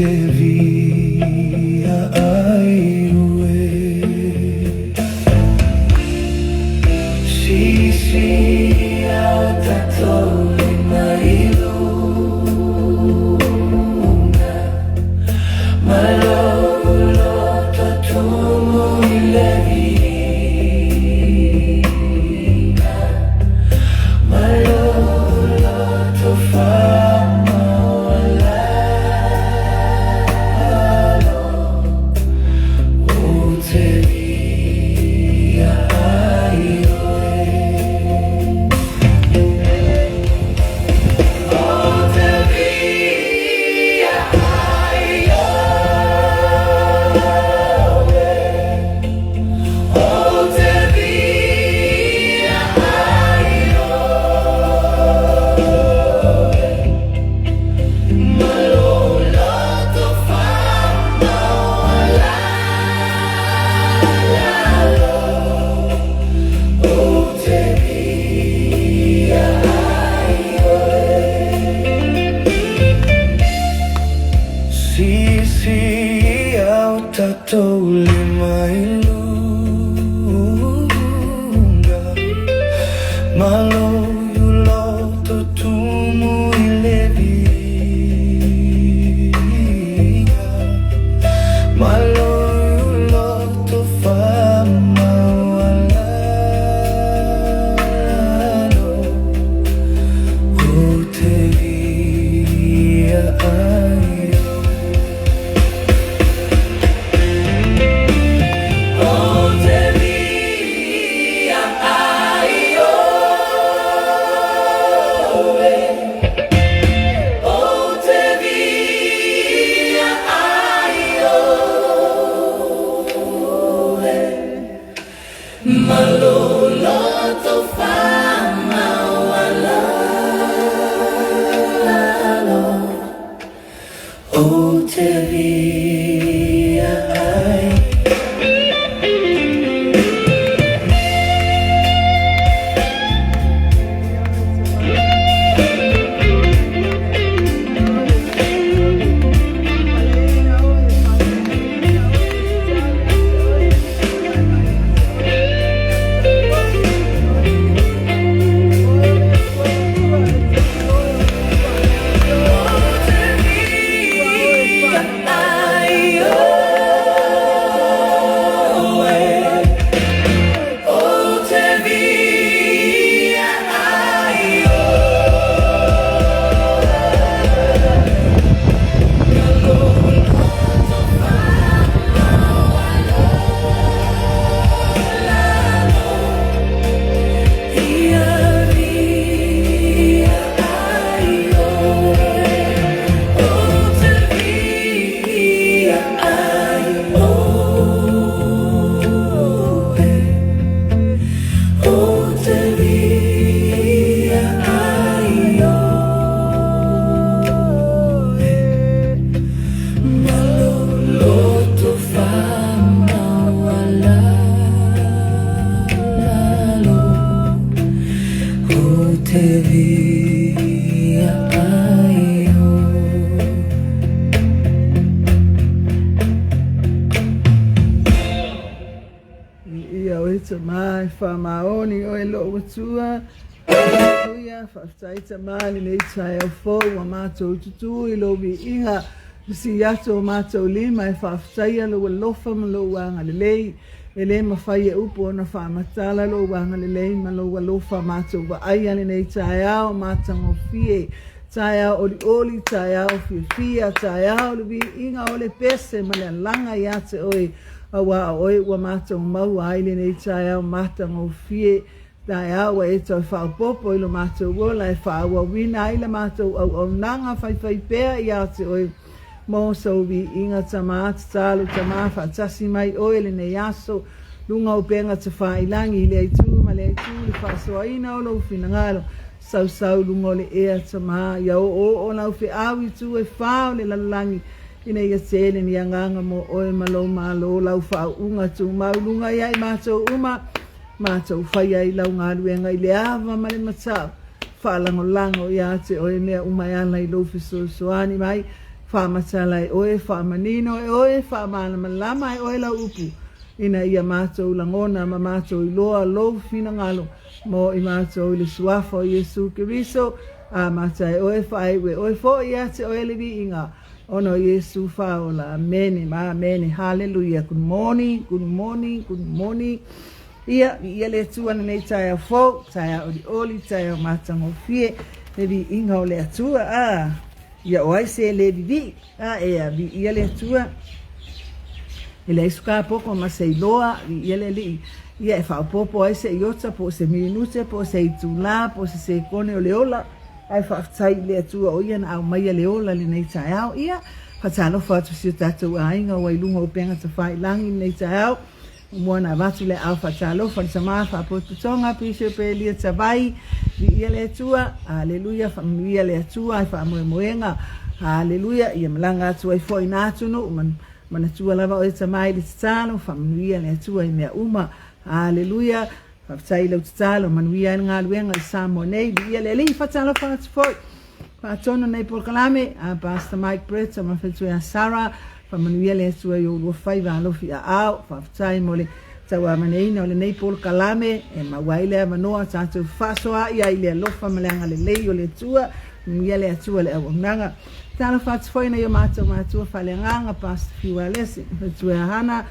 te via ai ue si au tatoli mai lunga malolo tatumu ilevina malolo tofama walalo o te via ai si au tatoli mai lunga malo yulo totumu ileviga malo yulo tofama walalo o te via ai malolo tofama walalo o te via ai te via ai ia o te mai whamaoni o e lo watua ia whaftaita mai nei tai au fōu a mātou tutu i lo vi inga si ato mātou lima e whaftaia lo lofa ma lo wanga lelei e le mawhai e upo na whamatala lo wanga lelei ma lo lofa mātou wa aia nei tai au mātango fie tai au oli tai au fia tai au le vi inga o le pese ma le langa ia te oi awa oi wa mātou mau aile nei tai au mātango fie tai au e toi whaopopo i lo mātou wola e whaua wina aile mātou au nanga whai pēr ia te oi mo so vi inga tama talo tama fatasi mai oile ne yaso lunga o penga te whailangi le tu ma le tu le whasoaina o lo finangalo sau lunga le ea tama ia o lau fi awi tu e whao le lalangi ina ia tele ni anganga mo oe malo lau whao unga tu maulunga ia i mātou uma mātou whai ai lau ngā ruenga i le awa ma le matau whaalango ia te oe mea umai ana i lo fi soani mai whaamatala e oe, whaamanino e oe, whaamanamalama e oe lau upu. Ina ia mātou langona ma mātou iloa lou fina ngalo mo i mātou le suafa o Yesu Kiriso a mātai oe whaewe oe fo ia te oe levi inga ono Yesu whaola amene ma amene hallelujah good morning good morning good morning ia le tua na nei tai au fo tai au di oli tai au mātango fie levi inga o le atua ia oai se le vivi ea ia le atua ele suka poko ma se loa ele li ia e fa popo ai se iota po se minute po se itula po se kone o leola ai fa tai le tu o ia na mai leola le nei tai au ia fa talo fa tu si tatu ainga o ilunga o penga te fai langi nei tai au mo na vatu le au fa talo fa sama fa po tu tonga pishe pe li tavai ia le tua haleluya fa ia le tua fa moenga haleluya ia mlanga tu ai foi na tu no mana tua lava o te mai le talo familia le tua i mea uma haleluya fa tai le talo manuia nga luenga samo nei ia le li fa talo fa foi fa tono nei por kalame a pastor Mike Brett ma fa tua Sara fa manuia le tua yo lo fai va lo fi a fa tai mole tawa maneina le nei por kalame e ma waile ma no ta tu fa so ia ile lo fa malanga le le yo le tua ia le tua le nanga tala fats foi na yo matua falenganga pas fiwalesi tua hana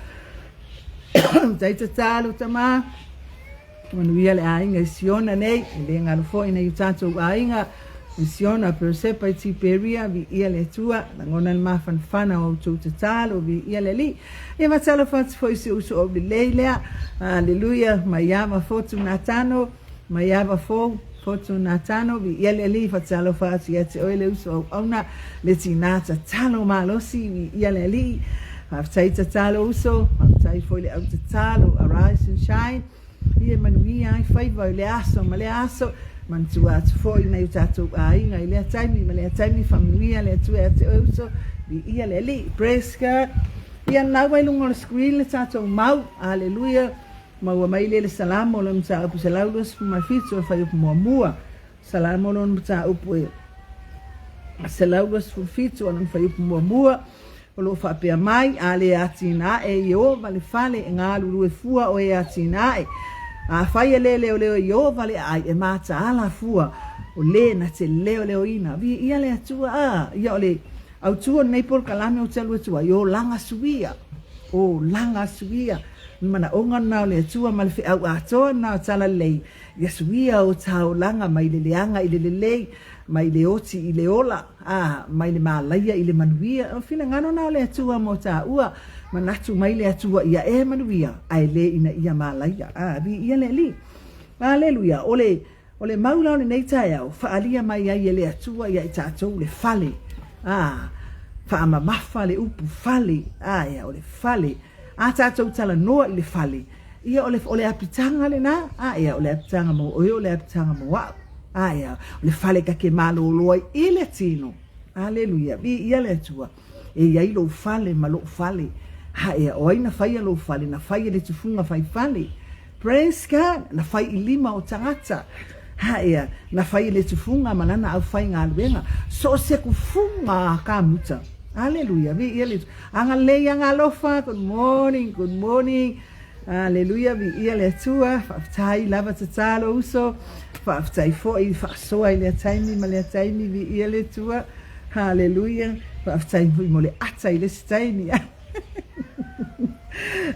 taita talo tama manuia le ainga siona nei le ngalo foi na yo tato ainga siona persepa ti peria vi ia le tua ngona ma fana o tu talo vi ia le li e matala fats foi se uso o leilea haleluya mayama fortuna tano mayava fo Fortuna tano vi ia li fatalo fati ia te oile uso ona le tinata talo malosi vi ia li haftai talo uso haftai foi le au talo arise and shine ia manui ai fai le aso ma le aso man tua foi na utato ai ngai le taimi familia le tu e te uso vi ia li praise God ia na vai lungo screen le tato mau hallelujah ma wa mai le salamo lo mta upu salaudos ma fitso fa upu mua salamo lo mta upu salaudos fu fitso lo fa upu mua lo fa pe mai ale atina e yo vale fale ngalu lu fua o e atina e a fa le yo vale ai e mata ala fua o le na te le ina vi ia le atua ia le au tu nei por kalame o telu tua yo langa suia mana onga na le tua mal fi au ato na tala lei yesuia o tau langa mai le leanga ile le mai le oti ile ola mai le malaya ile manuia fina ngano na le tua mo ta ua manatu mai le tua ia e manuia ai le ina ia malaya vi ia le li haleluya ole maula le nei taia fa alia mai ia le tua ia tato le fale fa ama mafale upu fale ia ole fale ata tau tala noa i le fale. Ia ole apitanga le na. Ia ole apitanga mo oe ole apitanga mo wau. Ia ole fale kake malo loai i le tino. Haleluya. Ia le tua. Ia i lo fale ma lo fale. Ia oai na fai lo fale. Na fai le tufunga fai fale. Praise God. Na fai i lima o tangata. Ia na fai le tufunga manana au fai ngā luenga. So se kufunga ka muta. Hallelujah. Vi ia le anga le anga lofa. Good morning. Hallelujah. Vi ia le tua. Faftai lava tatalo uso. Faftai foi fasoa ile taimi ma le taimi vi ia le tua. Hallelujah. Faftai mo le ata ile taimi.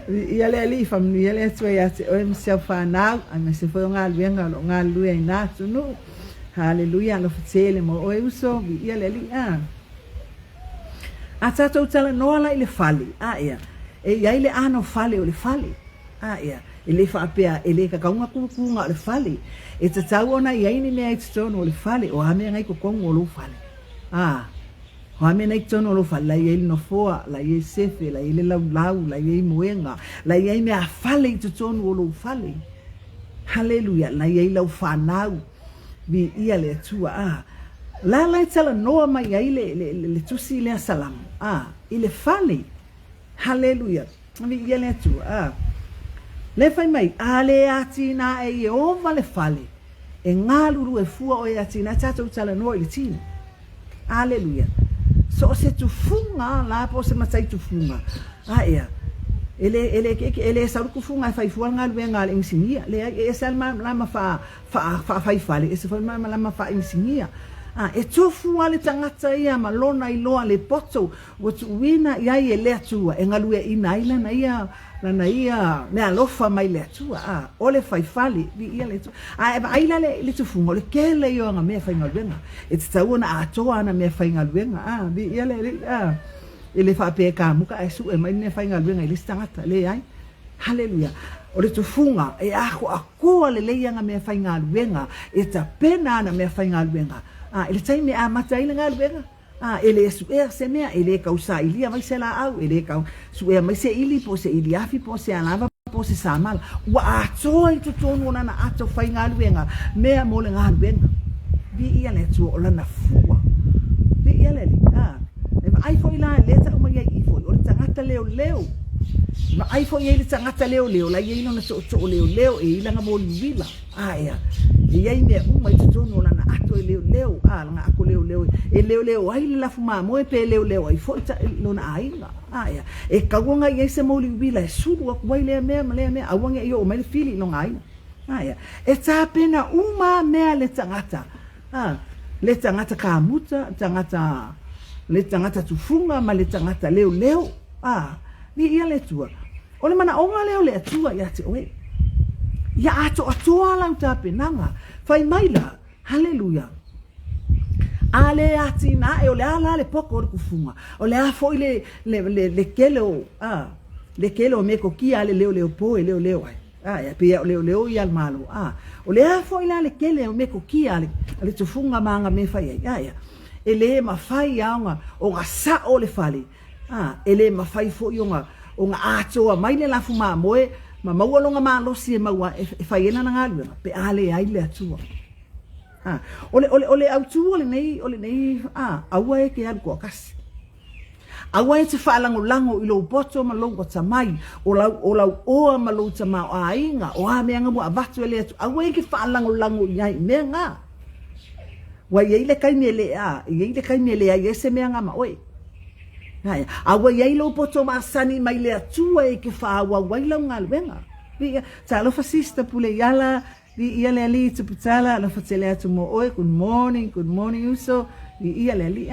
Vi ia le ali fam ia le tua ia te o himself now. Ai se foi nga luenga lo nga lue ina tunu. Hallelujah. Lo fatele mo o uso vi ia le ali Ata tau tala noa la ile fale. Ia. E ia ile ano fale o le fale. Ia. Ele whaapea, ele kakaunga kukunga o le fale. E ta tau ona ia ini mea i titono o le fale. O hamea ngai kukonga o lo fale. O hamea ngai titono o lo fale. La ia ili nofoa, la ia sefe, la ia lau, la ia moenga. La ia mea fale i titono o lo fale. Hallelujah. La ia lau whanau. Vi ia le atua. La tala noa mai ai le tusi le salam. Ile fale. Hallelujah. Vi ia le tu. Le fai mai ale atina e ova le fale. E ngā luru e fua o e atina tata utala noa ile tino. Hallelujah. so se tufunga la po se masai tufunga ia ele sa ku funga fai fuanga luenga insinia le salma lama fa fai fale ese fa lama fa insinia e tofu ale tangata ia malona I loa le poto watu wina ia le atua e ngalue ina ila na ia me alofa mai le atua ole fai fale vi ia le aila le tofu ole kele yo nga me fai ngaluenga e tsauna atoa na me fai ngaluenga vi ia le ele fa pe ka muka e su e mai ne fai ngaluenga ile tangata le ai haleluya ole tofunga e ako le nga me fai ngaluenga e tapena na me fai ngaluenga ele tai me amata ile ngaluenga ele su e se me ele kausa ilia mai se la au ele kau su e mai se ili po se ili afi po se alava po se samal wa ato i tonu na ato fai ngaluenga me mo le ngaluenga vi ia le tu ola na fua vi ia le ai foi lá leta uma ia foi o tangata leo ma ai foi ele tangata leo la ia no so leo e ila nga mo vila ia ia me uma i tonu na ato leo nga ako leo e leo ai la fuma mo e pe leo ai foi no na ai ia e kawanga ia se mo vila e sudu ak vai le me awanga io mai fili no ai ia e ta pena uma me le tangata ka muta tangata le tangata tufunga ma le tangata leo ni ia le tua ole mana onga leo le tua ia te oe ia ato atoa ta penanga fai maila haleluya ale ati na e ole ala le poko o kufunga ole a foi le kelo me ko ki ale leo po e leo ai ia pe leo ia malo ole a foi le kele me ko ki ale tufunga manga me fai ia ele mafai anga o nga sa o le fale ele mafai fo yonga o nga ato mai le lafu ma moe ma maua longa ma losi e maua e fai ena na ngalu pe ale ai le atua ole au tu ole nei aua e ke al ko kasi aua e te whaalango I lo poto ma longo tamai o lau oa ma lo tama o ainga o a meanga mo abatu ele atu aua e ke whaalango iai mea ngā wa ye le kai mele ye se me nga ma oi awa ye lo poto ma sani mai le atua e ke fa wa waila ngalwenga vi talo fascista pule yala vi ia le ali tu putala la fatele atu mo oi good morning uso vi ia le ali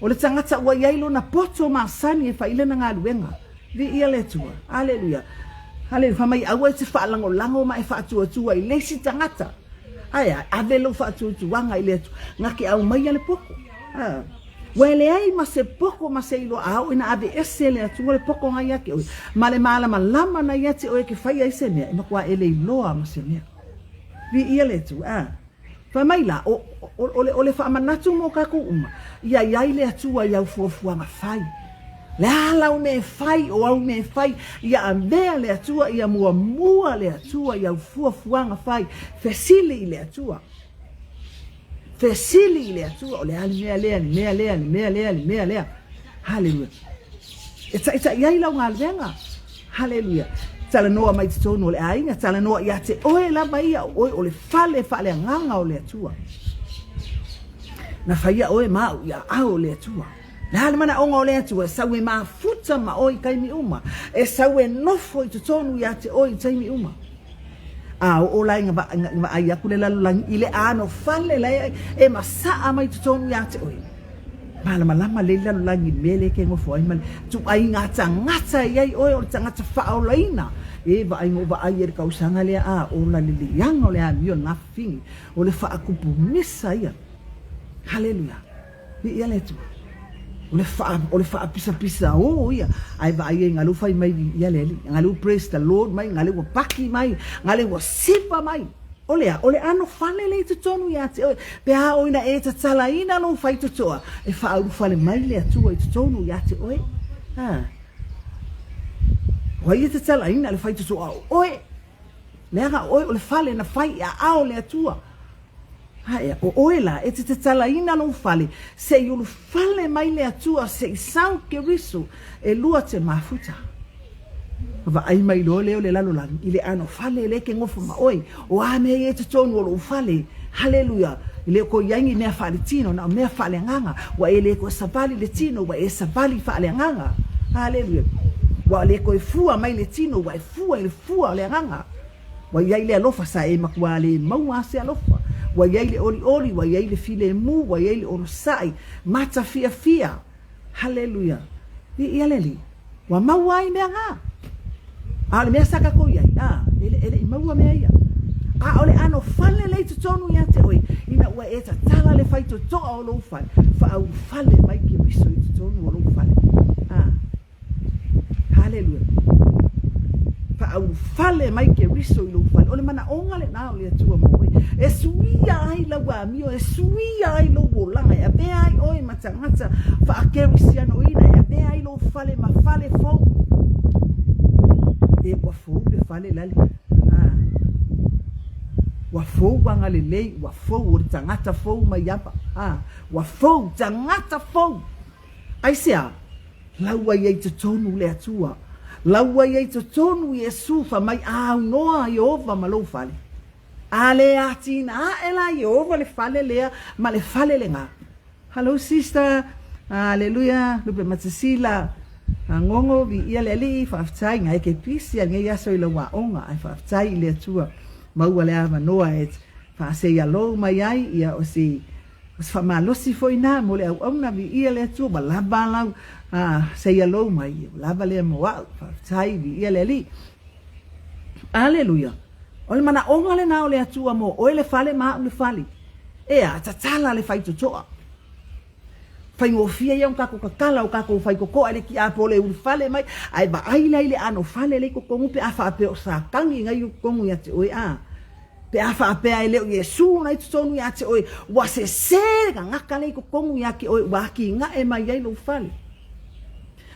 o le tangata wa ye lo na poto ma sani e fa ile na ngalwenga vi ia le tua haleluya fa mai awa te fa lango ma e fa tua I le si tangata aya avelo fa tu wanga ile tu ngaki au mai le poko wele ai ma se poko ma se ilo au ina ave esele tu le poko ngai yake male mala malama na yati o ke fai ai se ne ma kwa ele loa ma se ne vi ile tu fa mai la ole fa manatu mo ka ku ia ile tu ia fuafua ma fai la o me fai o au me fai ia andea le atua ia mua le atua ia fuafuanga fai fesili le atua o le ali mea lea haleluya eta ia ila ngalvenga haleluya tala noa mai tonu le ainga tala noa ia te oe la mai o le fale nganga o le atua na faia oe mau ia au le atua na mana onga le atu sa we ma futa ma oi kai mi uma e sa we nofo I tonu ya te oi tai mi uma o la nga ai akule la lang ile ano fale la e ma sa mai tonu ya te oi malama le la lang mele ke ngo foi mal tu ai nga ngata ai oi o ngata fa o laina e va ai ngo va ai er ka usanga le o la le yang o le a mio na fin o le fa akupu misa ia haleluya ia le tu ole fa pisa ia ai vai ngalu fai mai ia leli ngalu praise the lord mai ngalu wa paki mai ngalu wa sipa mai ole ano fale le tonu ia te pe a oina e tsala ina no fai toa e fa au fale mai le tu e tonu ia te oi wa ia tsala ina le fai toa oi lega oi ole fale na fai a o le tua Haya, o oela, e te tala ina no fale, se yulu fale mai le atua, se sau ke riso, e lua te mafuta. Va ai mai lo leo le lalo lang, ile ano fale le ke ngofu ma oi, o ame e te tonu o lo fale, haleluya, Ile ko yangi mea fale tino na mea fale nganga. Wa ele ko savali le tino wa e savali fale nganga. Hallelujah. Wa le ko fua mai le tino wa e fua le nganga. Wa yai le alofa sa e makua le maua se alofa. Wa yai le oli wa yai le file mu wa yai le orosai mata fia. Hallelujah. Ia leli. Wa maua i mea ngā. Le mea saka ko iai. Ele i maua mea ia. Ole ano fale le tu tonu ia te oi. Ina ua e ta tala le fai to toa o lo fale. Fa au fale mai ki riso i tu tonu o lo fale. Hallelujah. Fa au fale mai ki riso i lo fale. Ole mana onga le nao le atua mo oi. E suia ai la wa mio. E suia ai lo wolanga. E bea ai oi matangata. Fa a kerisiano ina. E bea ai lo fale ma fale fo. E wa fo le fale lali. Wa fou wanga le lei, wa fou o tangata fou mai apa. Wa fou tangata fou. Ai sea, laua iei te tonu le atua. Laua iei te tonu Yesu fa mai au noa Yehova ma lo fale. Ale atina, ela Yehova le fale lea, ma le fale le ngā. Hello sister, hallelujah, lupe matasila. Ngongo vi ia le li, whaaftai ngai ke pisi, a ngai aso i la wa onga, ai whaaftai le atua. Maua le ama noa e fa se ia lo mai ai ia o si fa malosi foi na mo le au na vi ia le tu ba lava lau se ia lo mai lava le mo fa tai vi ia le li. Aleluia. O le mana onga le na o le atu mo o le fale ma le fale e a tatala le fai totoa fai ngo fia ia un kako kakala o kako fai koko ale ki a pole u fale mai ai ba ai le ano fale le koko pe afa pe o sa kangi ngai ko mu ya te oi pe afa pe ai le Yesu na itu tonu ya te oi wa se ngaka le koko mu ya ki oi wa ki nga e mai ai lo fale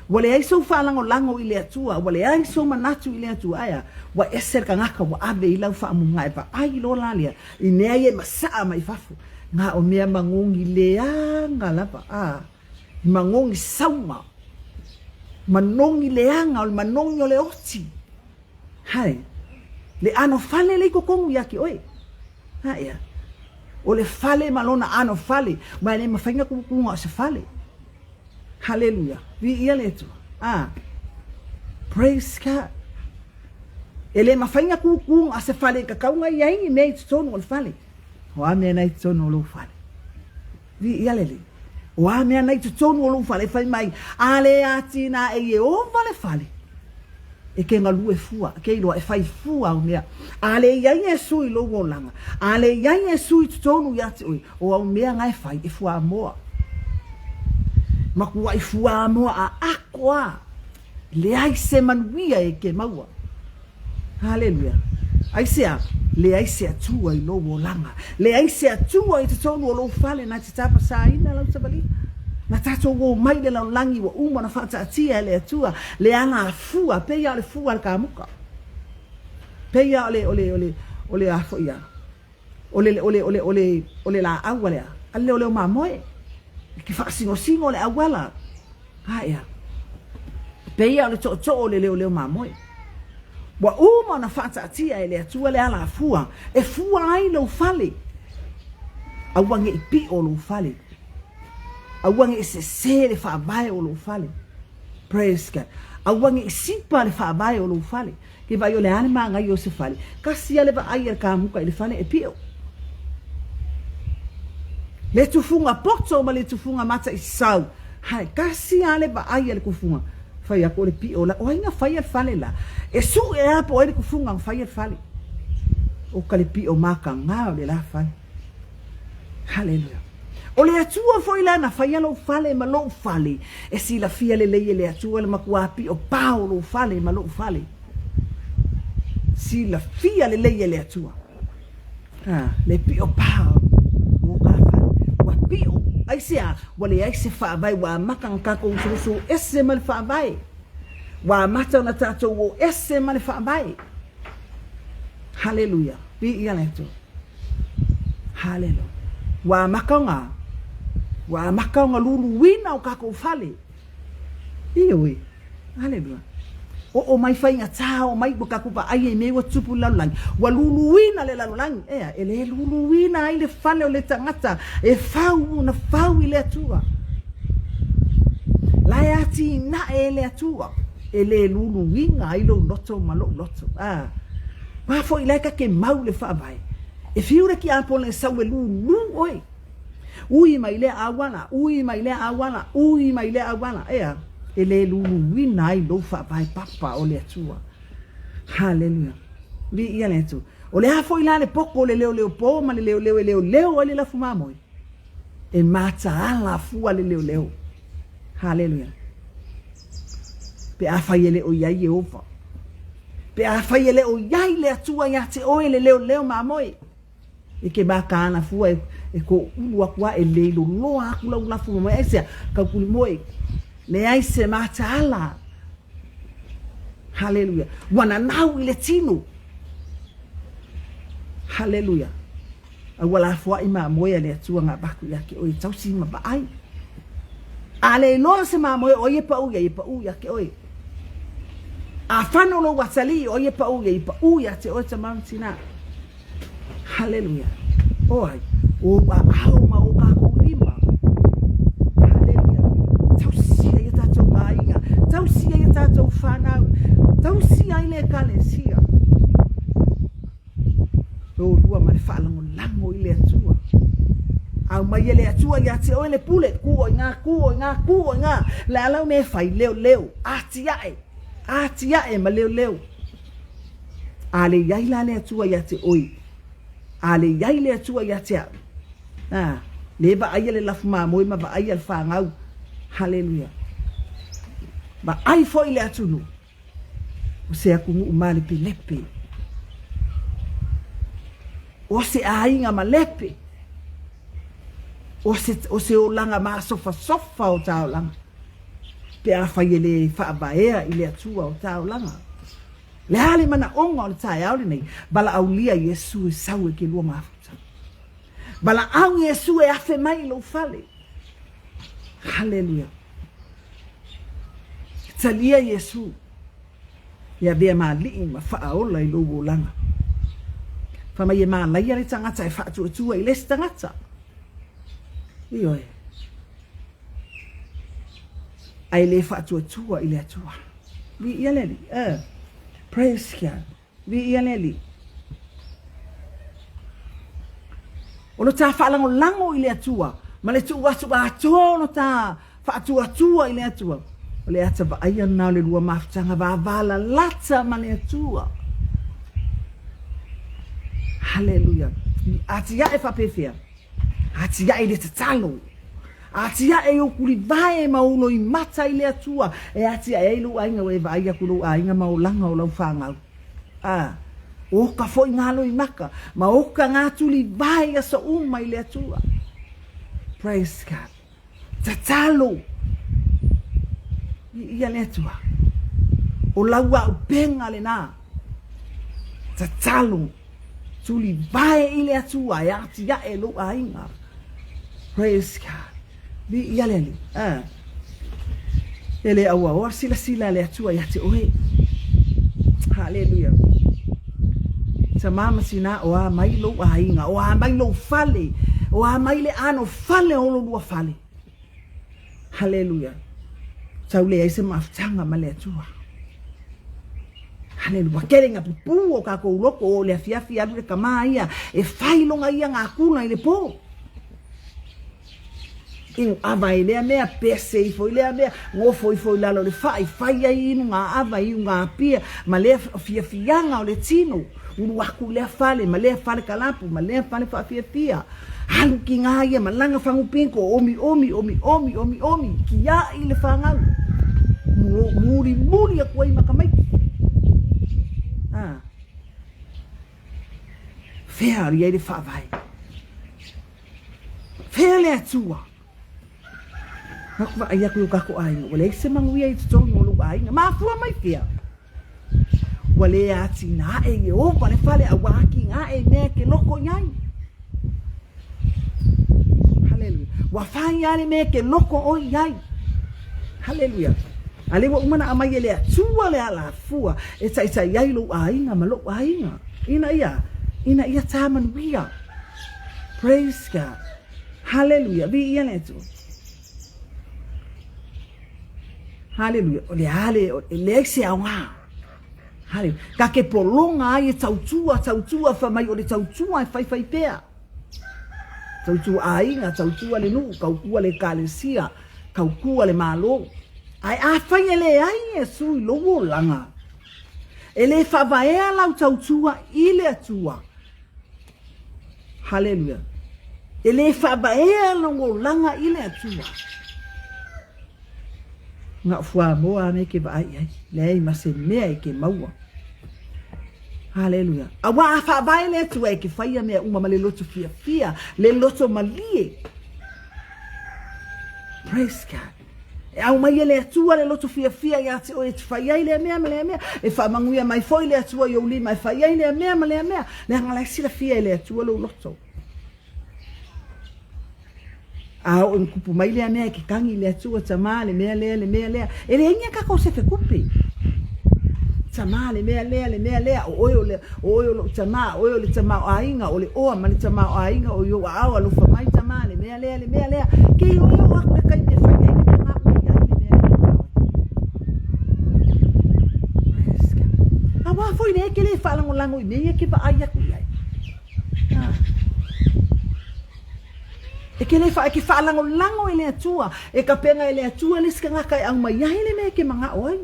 wale ai so fa lango ile atua wale ai so manatu ile atua aya wa eser ngaka wa ave ila fa mu ngai ba ai lo lalia ine ai masa mai fafu nga o mea mangongi leanga lapa mangongi sauma manongi leanga o manongi o le oti hai le ano fale le kokongu yaki oi haya o le fale malona ano fale ma le mafainga kukunga se fale hallelujah vi ia le tu praise God ele mafainga kukunga se fale kakaunga yaingi nei tonu o fale wa me nai tonu lo fale vi ia lele wa me nai tonu lo fale fai mai ale atina e o vale fale e ke ngalu e fua ke lo e fai fua o mea ale ia Yesu i lo golanga ale ia Yesu i tonu ya o au mea ngai fai e fua moa maku ai fua moa a akwa le ai se manuia e ke maua hallelujah ai sea le ai se atua i lo wolanga le ai se atua i te tonu o lo fale na te tapa sa ina lau tabali na tato wo mai le lau langi wa uma na fata atia le atua le ana fua pe ya le fua le kamuka pe ya ole afo ia ole la awale ale ole mamoe ki fa singo le awala haya pe ya le to ole mamoe wa uma na fata atia ele atua le ala fua e fua ai lo fale awange ipi o lo fale awange se le fa vai o lo fale praise God awange sipa le fa vai o lo fale ke vai o le anima nga yo se fale kasi ale ba ai ka muka le fale e pio le tu funga porto ma le tu funga mata isau hai kasi ale ba ai le kufunga fai a kore pi o la o inga fai fale la e su e a po e ku funga fai fale o kale pi o maka nga o le la fale hallelujah o le atua foi la na fai lo fale ma lo fale e si la fia le le atua le makua pi o paulo fale ma lo fale si la fia le atua le pi o paulo o ka fale wa pi o ai sea wale ai se fa vai wa makanka ko so esse mal fa vai wa mata na tato wo esse mal fa vai hallelujah bi ia neto hallelujah wa makanga lulu wina o ka ko fale ioi hallelujah o mai fai ngata o mai buka kupa ai nei wa tupu lalang wa luluina le lalang ele luluina ai le fale o le tangata e fau na fau ile atua la ati na ele atua ele luluina ai lo loto malo loto pa foi le ka ke mau le fa vai e fiure ki apo le sa we lulu oi ui mai le awana ele luluina ai lo fa vai papa o le atua hallelujah li ia le tu o le afo ila le poko le leo po ma le leo le la fuma moi e mata ala fu le leo hallelujah pe afa ele o ia Jehova pe afa ele o ia le atua ya te o le leo ma moi e ke ba kana fu e ko ulu kwa ele lo aku la fu moi ese ka kuli moi le ai se mata ala hallelujah wana nau ile tino hallelujah awala fwa ima moya le tua nga baku yake o tausi ma ba ai ale no se ma moya o ye pa u yake oi a fano lo wasali o ye pa u ya te o tamantina hallelujah oi o ba au ma o ka ko lima hallelujah tausi ya tato baia tausi ya tato fana tausi ai le kalesia o lua mai fala mo lango ile atua au mai ile atua ya te o le pule ku nga la la me fai leo atia e ma leo ale yai la le atua ya te oi ale yai le atua ya te le ba ai le lafuma mo ma ba ai al fa ngau hallelujah ba ai foi le atunu o se aku umale pilepe o se ainga malepe o se o langa ma sofa o tau langa pe a faiele fa baea ile atua o tau langa le hale mana onga o tai au nei bala aulia Yesu e sau e ke lua mafuta bala au Yesu e afe mai lo fale hallelujah talia Yesu ya bea ma li ma fa ola i lo langa fa mai ma la ia le tangata e fa tu i le tangata io e ai le fa tu i le atua vi ia le praise God vi ia le ono ta fa lango i le atua ma le tu wasu ba tono ta fa tu i le atua o le ata ba ai na le lua mafutanga va vala lata ma le atua hallelujah atia e fa pefia atia e le tatalo atia e o kuli vai ma uno i mata ile atua e atia e lu ainga we vai ku lu ainga ma ulanga o lau fanga o ka foi ngalo i maka ma o ka ngatuli vai so uma ile atua praise God tatalo ia le atua o laua o benga le na tatalo tuli vai ile atua ya tia e lu ainga praise God bi yaleli ele awa sila le atua ya te oe hallelujah tamama sina o a mai lo ainga o a mai lo fale o a mai le ano fale o lo fale hallelujah taule ai se maftanga male atua hallelujah kerenga pupu o ka ko loko o le afia le kamaia e failonga ia ngakuna ile po in ava ile mea pese foi le mea ngo foi la le fai ai nga ava i nga pia ma le fianga o le tino u aku le fale ma le fale kalapu ma le fale fa fia halu ki nga ia malanga fangu pinko omi ki ya ile fanga muri ko i makamai fair ia le fa vai fair le atua Nakwa aya ko ka ko ai wala se manguia i to no lu ai ma fu mai fia wala ati na e o pa le fale a waki nga e ne ke loko nyai hallelujah wa fa ya le me ke loko o yai hallelujah Ale wa umana amai ele atua le ala fua. E sa iai lo ainga ma lo ainga. Ina ia tamanuia. Praise God. Hallelujah. Vi ia le tu. Hallelujah. O le ale o le se aunga. Hallelujah. Ka ke polonga ai tautua fa mai o le tautua fai pea. Tautua ainga, tautua le nu, kaukua le kalesia, kaukua le malo. Ai a fai ele ai e sui logo langa. Ele favaea lau tautua ile atua. Hallelujah. Ele favaea lau langa ile atua. Nga fua moa me ke vai ai. Lei ma se mea ke maua. Hallelujah. Awa afa vai le tu e ke faia me uma ma le loto fia, le loto malie. Praise God. E au mai le atua le loto fia ya te o e faia le mea e fa manguia mai foi le atua yo li mai faia le mea le ngala sila fia le atua lo loto. Au un kupu mai le mea ke kangi le atua tama le mea le e le inga ka ko se fe kupi. Tama le mea o oyo lo tama le tama o ainga o le oa ma le tama o ainga o yo awa lo fa mai tama le mea ke yo wa ka kai me fa ai le ma o ya le mea awa foi le ke le fa lango me ke ba ai ku ai e ke le fa ke fa lango ele atua e ka penga ele atua le ska kai ang mai ai le me ke manga oi.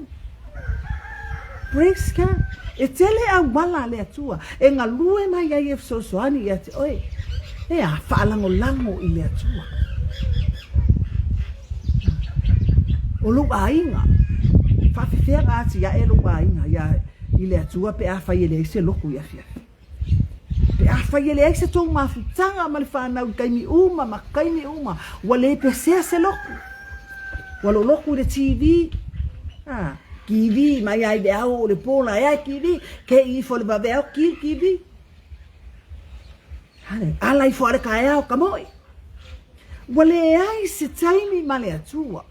Praise God. E tele a wala le atua. E nga lue mai ai e sosoani ia te oi. E a whaalango i le atua. O lu ainga. Whawhiwhea ngāti ia e lu ainga ia i le atua pe a whai ele se loku ia fia. Pe a whai ele se tō mawhutanga ma le whanau kaimi uma ma kaimi uma. Wale pe se loku. Walo loku le TV. Kiwi mai ai de au le pona ai kiwi ke I fo le babeo kiwi ala I fo le kai au kamoi wale ai se taimi male atua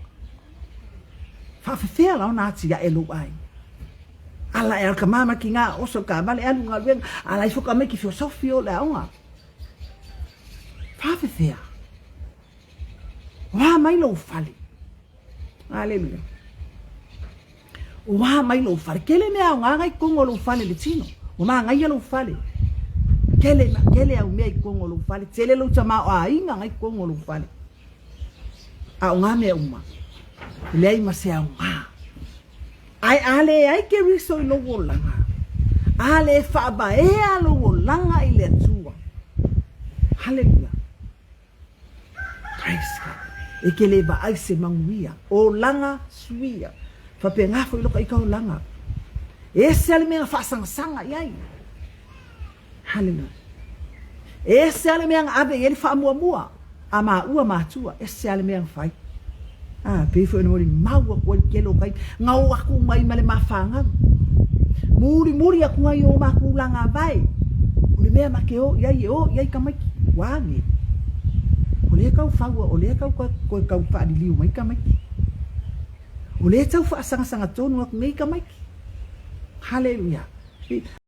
fa fe la ona tia elu ai ala el kamama kinga oso ka male anu ngalwen ala I fo ka me ki filosofio la ona fa fe wa mai lo fali hallelujah. Wa mai lo fale kele me a nga ngai kongo lo fale le tino o ma ngai lo fale kele au me kongo lo fale tele lo tama a inga ngai kongo lo fale a nga me uma le ma se a nga ai ale ai ke riso lo langa ale fa ba e lo langa ile tua hallelujah praise God e kele ba ai se manguia o langa suia fa penga foi lo kai ka langa ese ale me fa sanga iai hallelujah ese ale me abe ele fa mua ama ua matua ese ale me fai pe foi no mau ko ke lo kai ngau aku mai male mafanga muri aku ai o ma ku langa vai o le me ma ke o iai ka mai wani o le ka fa o le ka ko ka fa di liu mai ka mai o le tau fa sanga tonu ak nei ka mai hallelujah